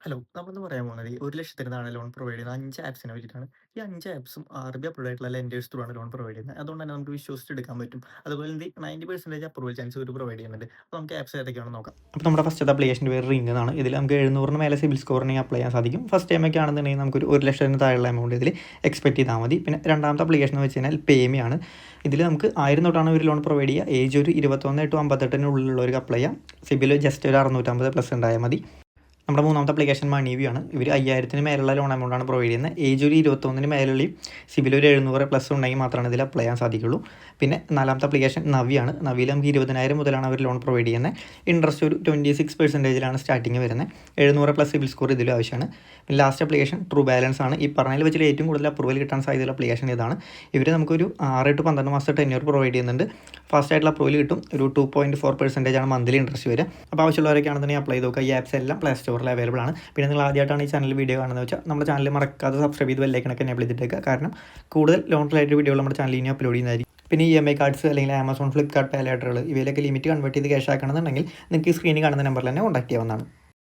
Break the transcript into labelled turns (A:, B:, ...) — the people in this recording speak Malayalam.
A: ഹലോ, നമ്മളിന്ന് പറയാൻ പോകുന്നത് ഈ 1,00,000 ലോൺ പ്രൊവൈഡ് ചെയ്യുന്ന 5 ആപ്സിനെ പറ്റിയിട്ടാണ്. ഈ 5 ആപ്സും ആർബിഐ അപ്രൂവ്ഡ് ആയിട്ടുള്ള ലെൻഡേഴ്സ് ത്രൂ ആണ് ലോൺ പ്രൊവൈഡ് ചെയ്യുന്നത്. അതുകൊണ്ട് തന്നെ നമുക്ക് വിശ്വസിച്ച് എടുക്കാൻ പറ്റും. അതുപോലെ തന്നെ 90% അപ്രൂവൽ ചാൻസ് ഇവർ പ്രൊവൈഡ് ചെയ്യുന്നുണ്ട്. അപ്പോൾ നമുക്ക് ആപ്സ് ഏതൊക്കെയാണെന്ന് നോക്കാം.
B: അപ്പോൾ നമ്മുടെ ഫസ്റ്റത്തെ അപ്ലിക്കേഷൻ്റെ പേര് റിംഗ് എന്നാണ്. ഇതിൽ നമുക്ക് 700 മേലെ സിബിൽ സ്കോറിനെ അപ്ലൈ ചെയ്യാൻ സാധിക്കും. ഫസ്റ്റ് ടൈമൊക്കെ ആണെന്നുണ്ടെങ്കിൽ നമുക്കൊരു 1,00,000 താഴെയുള്ള എമൗണ്ട് ഇതിൽ എക്സ്പെക്ട് ചെയ്താൽ മതി. പിന്നെ രണ്ടാമത്തെ അപ്ലിക്കേഷൻ എന്ന് വെച്ച് കഴിഞ്ഞാൽ പേമി ആണ്. ഇതിൽ നമുക്ക് 1000 തൊട്ടാണ് ഒരു ലോൺ പ്രൊവൈഡ് ചെയ്യുക. ഏജ് ഒരു 21 ടു 58 ഉള്ളിലുള്ളവർക്ക് അപ്ലൈ ചെയ്യാം. സിബിൽ ജസ്റ്റ് ഒരു 650 പ്ലസ് ഉണ്ടായാൽ മതി. നമ്മുടെ മൂന്നാമത്തെ അപ്ലിക്കേഷൻ മണീവ്യൂ ആണ്. ഇവർ 5000 മേലുള്ള ലോൺ എമൗണ്ടാണ് പ്രൊവൈഡ് ചെയ്യുന്നത്. ഏജ് ഒരു 21 മേലുള്ളയും സിബിൽ ഒരു 700 പ്ലസ് ഉണ്ടെങ്കിൽ മാത്രമാണ് ഇതിൽ അപ്ലൈ ചെയ്യാൻ സാധിക്കുള്ളൂ. പിന്നെ നാലാമത്തെ അപ്ലിക്കേഷൻ നവിയാണ്. നവിയിൽ നമുക്ക് 20,000 മുതലാണ് അവർ ലോൺ പ്രൊവൈഡ് ചെയ്യുന്നത്. ഇൻട്രസ്റ്റ് ഒരു 26% സ്റ്റാർട്ടിങ് വരുന്നത്. 700 പ്ലസ് സിബിൽ സ്കോർ ഇതിലും ആവശ്യമാണ്. പിന്നെ ലാസ്റ്റ് അപ്ലിക്കേഷൻ ട്രൂ ബാലൻസ് ആണ്. ഈ പറഞ്ഞതിൽ വെച്ചിട്ട് ഏറ്റവും കൂടുതൽ അപ്രൂവൽ കിട്ടാൻ സാധ്യതയുള്ള അപ്ലിക്കേഷൻ ഇതാണ്. ഇവർ നമുക്കൊരു 6 ടു 12 മാസത്തെ ടെന്യൂർ പ്രൊവൈഡ് ചെയ്യുന്നുണ്ട്. ഫാസ്റ്റ് ആയിട്ടുള്ള അപ്രൂവൽ കിട്ടും. ഒരു 2.4% ആണ് മന്ത്ലി ഇൻട്രസ്റ്റ് വരിക. അപ്പോൾ ആവശ്യമുള്ളവരൊക്കെ ആണെന്നുണ്ടെങ്കിൽ അപ്ലൈ ചെയ്ത് നോക്കുക. ഈ ആപ്സ് എല്ലാം പ്ലേ സ്റ്റോറിൽ അവൈലബിൾ ആണ്. പിന്നെ നിങ്ങൾ ആദ്യമായിട്ടാണ് ഈ ചാനൽ വീഡിയോ കാണുന്നത് വെച്ചാൽ നമ്മുടെ ചാനൽ മറക്കാതെ സബ്സ്ക്രൈബ് ചെയ്ത് ബെല്ലൈക്കണൊക്കെ എനേബിൾ ചെയ്തിട്ടേക്കുക. കാരണം കൂടുതൽ ലോൺ റിലേറ്റഡ് വീഡിയോകൾ നമ്മുടെ ചാനലിൽ ഇനി അപ്ലോഡ് ചെയ്യുന്നതായിരിക്കും. പിന്നെ EMI കാർഡ്സ് അല്ലെങ്കിൽ ആമസോൺ, ഫ്ലിപ്കാർട്ട്, പേ ലേറ്ററുകൾ ഇവയിലൊക്കെ ലിമിറ്റ് കൺവേർട്ട് ചെയ്ത് ക്യാഷ് ആക്കണമെന്നുണ്ടെങ്കിൽ നിങ്ങൾക്ക് ഈ സ്ക്രീനിൽ കാണുന്ന നമ്പറിൽ തന്നെ കോൺടാക്ട് ചെയ്യാവുന്നതാണ്.